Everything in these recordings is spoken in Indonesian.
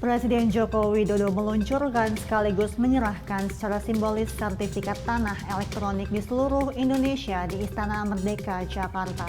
Presiden Joko Widodo meluncurkan sekaligus menyerahkan secara simbolis sertifikat tanah elektronik di seluruh Indonesia di Istana Merdeka, Jakarta.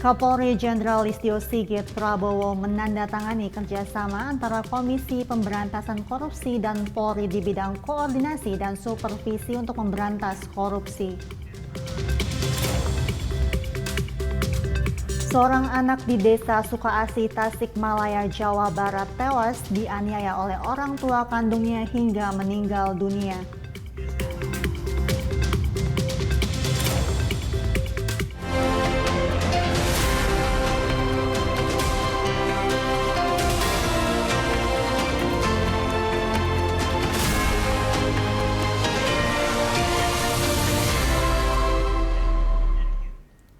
Kapolri Jenderal Listio Sigit Prabowo menandatangani kerjasama antara Komisi Pemberantasan Korupsi dan Polri di bidang koordinasi dan supervisi untuk memberantas korupsi. Seorang anak di Desa Sukaasih, Tasikmalaya, Jawa Barat tewas dianiaya oleh orang tua kandungnya hingga meninggal dunia.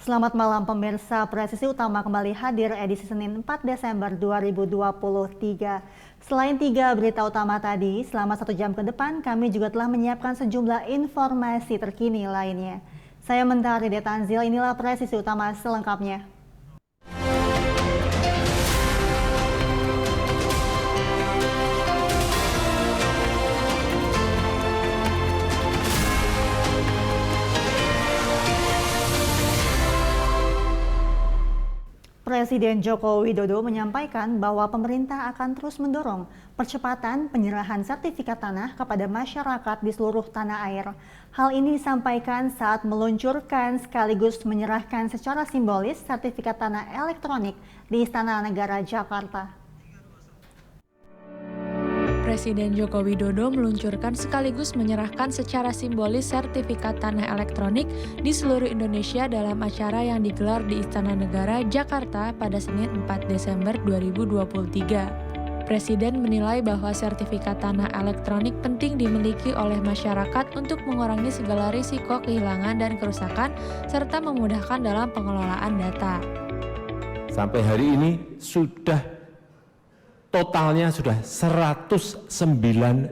Selamat malam pemirsa, Presisi Utama kembali hadir edisi Senin 4 Desember 2023. Selain 3 berita utama tadi, selama 1 jam ke depan kami juga telah menyiapkan sejumlah informasi terkini lainnya. Saya Mentari Detanzil, inilah Presisi Utama selengkapnya. Presiden Joko Widodo menyampaikan bahwa pemerintah akan terus mendorong percepatan penyerahan sertifikat tanah kepada masyarakat di seluruh tanah air. Hal ini disampaikan saat meluncurkan sekaligus menyerahkan secara simbolis sertifikat tanah elektronik di Istana Negara, Jakarta. Presiden Joko Widodo meluncurkan sekaligus menyerahkan secara simbolis sertifikat tanah elektronik di seluruh Indonesia dalam acara yang digelar di Istana Negara, Jakarta pada Senin 4 Desember 2023. Presiden menilai bahwa sertifikat tanah elektronik penting dimiliki oleh masyarakat untuk mengurangi segala risiko kehilangan dan kerusakan serta memudahkan dalam pengelolaan data. Sampai hari ini totalnya sudah 109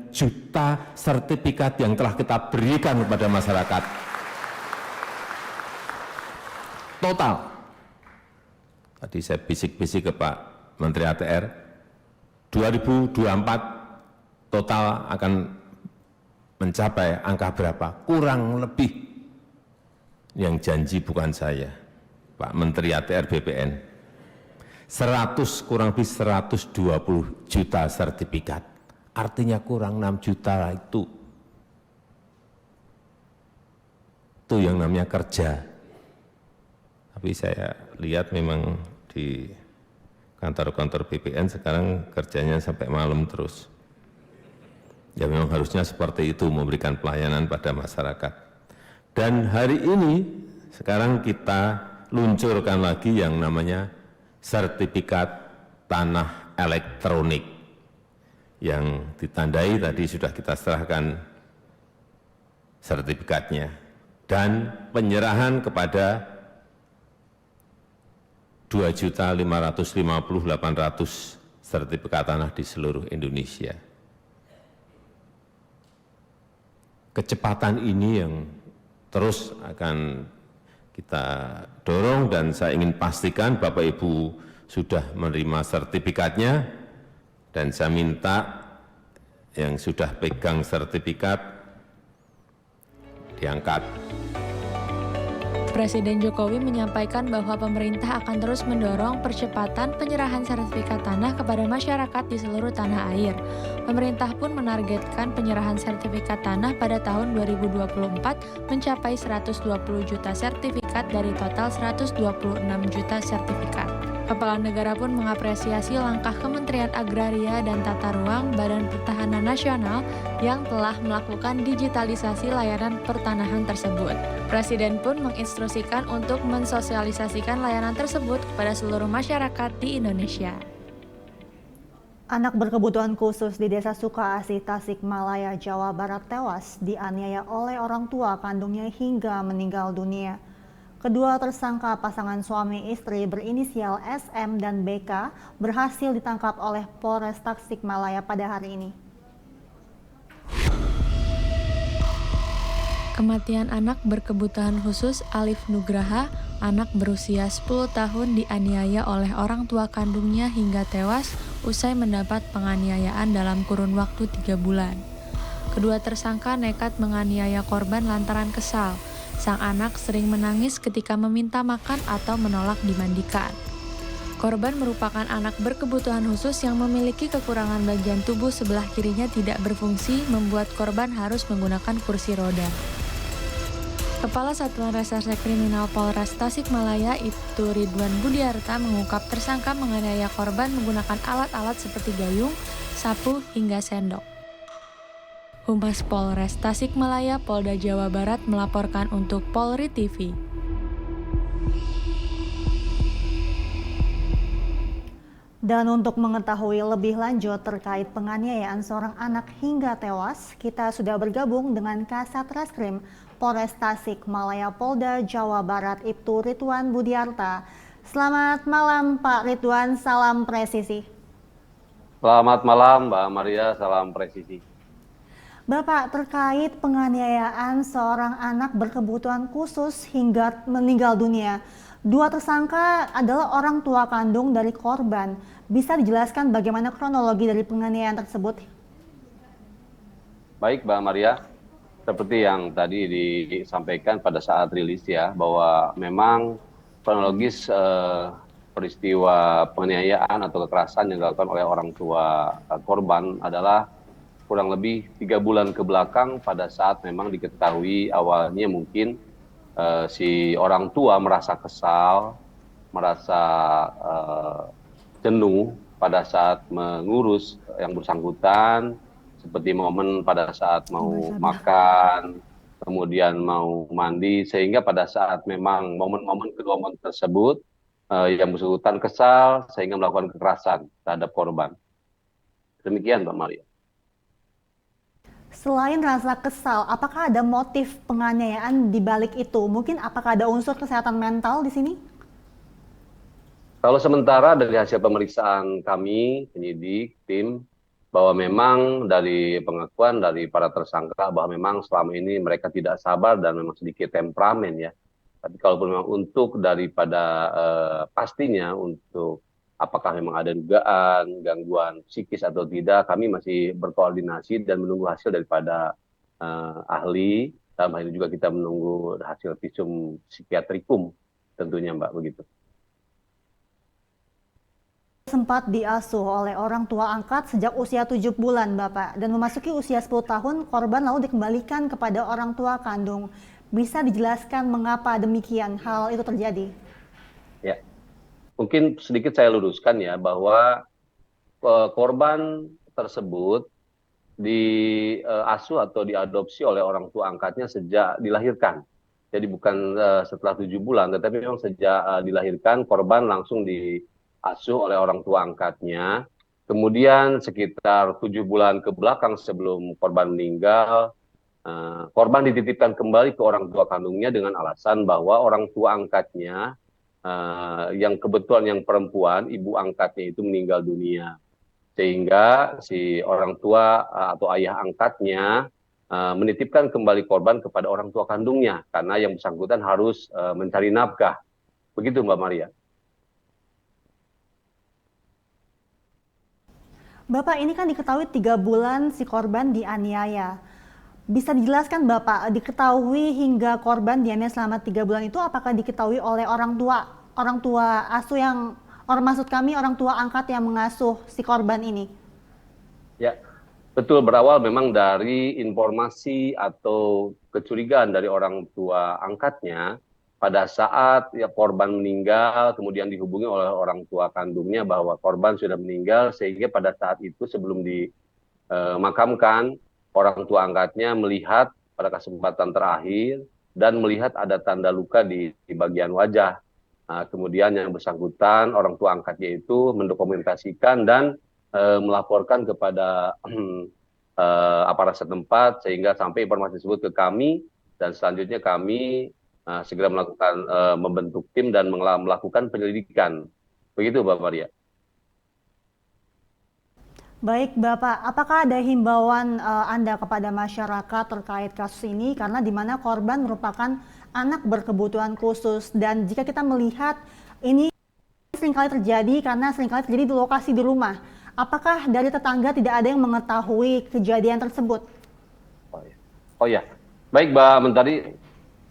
juta sertifikat yang telah kita berikan kepada masyarakat. Total. Tadi saya bisik-bisik ke Pak Menteri ATR, 2024 total akan mencapai angka berapa? Kurang lebih. Yang janji bukan saya, Pak Menteri ATR BPN. Kurang lebih 120 juta sertifikat. Artinya kurang 6 juta itu. Itu yang namanya kerja. Tapi saya lihat memang di kantor-kantor BPN sekarang kerjanya sampai malam terus. Ya memang harusnya seperti itu, memberikan pelayanan pada masyarakat. Dan hari ini sekarang kita luncurkan lagi yang namanya sertifikat tanah elektronik yang ditandai tadi sudah kita serahkan sertifikatnya dan penyerahan kepada 2.550.800 sertifikat tanah di seluruh Indonesia. Kecepatan ini yang terus akan kita dorong dan saya ingin pastikan Bapak Ibu sudah menerima sertifikatnya dan saya minta yang sudah pegang sertifikat diangkat. Presiden Jokowi menyampaikan bahwa pemerintah akan terus mendorong percepatan penyerahan sertifikat tanah kepada masyarakat di seluruh tanah air. Pemerintah pun menargetkan penyerahan sertifikat tanah pada tahun 2024 mencapai 120 juta sertifikat dari total 126 juta sertifikat. Kepala Negara pun mengapresiasi langkah Kementerian Agraria dan Tata Ruang Badan Pertahanan Nasional yang telah melakukan digitalisasi layanan pertanahan tersebut. Presiden pun menginstruksikan untuk mensosialisasikan layanan tersebut kepada seluruh masyarakat di Indonesia. Anak berkebutuhan khusus di Desa Sukaasih, Tasikmalaya, Jawa Barat tewas dianiaya oleh orang tua kandungnya hingga meninggal dunia. Kedua tersangka pasangan suami istri berinisial SM dan BK berhasil ditangkap oleh Polres Tasikmalaya pada hari ini. Kematian anak berkebutuhan khusus Alif Nugraha, anak berusia 10 tahun dianiaya oleh orang tua kandungnya hingga tewas usai mendapat penganiayaan dalam kurun waktu 3 bulan. Kedua tersangka nekat menganiaya korban lantaran kesal. Sang anak sering menangis ketika meminta makan atau menolak dimandikan. Korban merupakan anak berkebutuhan khusus yang memiliki kekurangan bagian tubuh sebelah kirinya tidak berfungsi, membuat korban harus menggunakan kursi roda. Kepala Satuan Reserse Kriminal Polres Tasikmalaya Ibtu Ridwan Budiarta mengungkap tersangka menganiaya korban menggunakan alat-alat seperti gayung, sapu, hingga sendok. Humas Polres Tasikmalaya Polda Jawa Barat melaporkan untuk Polri TV. Dan untuk mengetahui lebih lanjut terkait penganiayaan seorang anak hingga tewas, kita sudah bergabung dengan Kasat Reskrim Polres Tasikmalaya Polda Jawa Barat Ibtu Ridwan Budiarta. Selamat malam Pak Ridwan, salam presisi. Selamat malam Mbak Maria, salam presisi. Bapak, terkait penganiayaan seorang anak berkebutuhan khusus hingga meninggal dunia, dua tersangka adalah orang tua kandung dari korban. Bisa dijelaskan bagaimana kronologi dari penganiayaan tersebut? Baik Mbak Maria, seperti yang tadi disampaikan pada saat rilis ya, bahwa memang kronologis peristiwa penganiayaan atau kekerasan yang dilakukan oleh orang tua korban adalah kurang lebih 3 bulan ke belakang pada saat memang diketahui awalnya mungkin si orang tua merasa kesal, merasa jenuh pada saat mengurus yang bersangkutan, seperti momen pada saat mau makan, kemudian mau mandi, sehingga pada saat memang momen-momen kedua momen tersebut yang bersangkutan kesal sehingga melakukan kekerasan terhadap korban. Demikian Mbak Maria. Selain rasa kesal, apakah ada motif penganiayaan di balik itu? Mungkin apakah ada unsur kesehatan mental di sini? Kalau sementara dari hasil pemeriksaan kami, penyidik, tim, bahwa memang dari pengakuan dari para tersangka bahwa memang selama ini mereka tidak sabar dan memang sedikit temperamen ya. Tapi kalaupun memang untuk daripada pastinya untuk apakah memang ada dugaan gangguan psikis atau tidak, kami masih berkoordinasi dan menunggu hasil daripada ahli. Dalam hal ini juga kita menunggu hasil visum psikiatrikum tentunya Mbak, begitu. Sempat diasuh oleh orang tua angkat sejak usia 7 bulan Bapak, dan memasuki usia 10 tahun korban lalu dikembalikan kepada orang tua kandung. Bisa dijelaskan mengapa demikian hal itu terjadi? Ya, mungkin sedikit saya luruskan ya, bahwa korban tersebut diasuh atau diadopsi oleh orang tua angkatnya sejak dilahirkan. Jadi bukan setelah 7 bulan, tetapi memang sejak dilahirkan korban langsung diasuh oleh orang tua angkatnya. Kemudian sekitar 7 bulan ke belakang sebelum korban meninggal, korban dititipkan kembali ke orang tua kandungnya dengan alasan bahwa orang tua angkatnya yang kebetulan yang perempuan, ibu angkatnya itu meninggal dunia. Sehingga si orang tua atau ayah angkatnya menitipkan kembali korban kepada orang tua kandungnya karena yang bersangkutan harus mencari nafkah. Begitu Mbak Maria. Bapak, ini kan diketahui 3 bulan si korban dianiaya. Bisa dijelaskan Bapak, diketahui hingga korban dianiaya selama 3 bulan itu apakah diketahui oleh orang tua asuh yang, maksud kami orang tua angkat yang mengasuh si korban ini? Ya, betul, berawal memang dari informasi atau kecurigaan dari orang tua angkatnya pada saat ya korban meninggal, kemudian dihubungi oleh orang tua kandungnya bahwa korban sudah meninggal, sehingga pada saat itu sebelum dimakamkan, orang tua angkatnya melihat pada kesempatan terakhir dan melihat ada tanda luka di bagian wajah. Nah, kemudian yang bersangkutan, orang tua angkatnya itu mendokumentasikan dan melaporkan kepada aparat setempat sehingga sampai informasi tersebut ke kami, dan selanjutnya kami segera melakukan membentuk tim dan melakukan penyelidikan. Begitu Mbak Maria. Baik Bapak, apakah ada himbauan Anda kepada masyarakat terkait kasus ini karena di mana korban merupakan anak berkebutuhan khusus dan jika kita melihat ini seringkali terjadi karena seringkali terjadi di lokasi di rumah. Apakah dari tetangga tidak ada yang mengetahui kejadian tersebut? Oh ya, baik Mbak Mentari,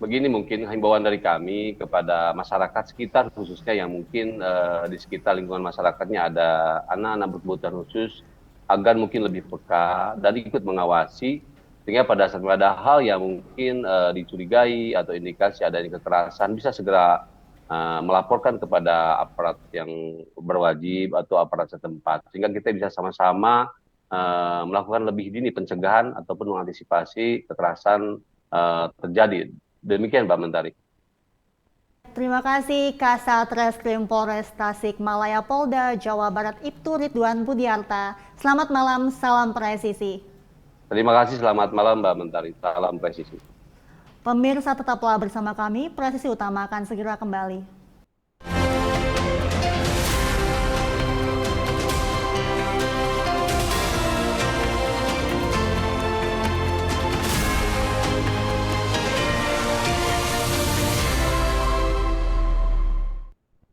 begini mungkin himbauan dari kami kepada masyarakat sekitar khususnya yang mungkin di sekitar lingkungan masyarakatnya ada anak-anak berkebutuhan khusus agar mungkin lebih peka dan ikut mengawasi sehingga pada saat ada hal yang mungkin dicurigai atau indikasi adanya kekerasan bisa segera melaporkan kepada aparat yang berwajib atau aparat setempat sehingga kita bisa sama-sama melakukan lebih dini pencegahan ataupun mengantisipasi kekerasan terjadi. Demikian Mbak Mentari. Terima kasih Kasat Reskrim Polres Tasikmalaya Polda Jawa Barat Ibtu Ridwan Budiarta. Selamat malam, salam presisi. Terima kasih, selamat malam Mbak Mentari. Salam presisi. Pemirsa tetaplah bersama kami, Presisi Utama akan segera kembali.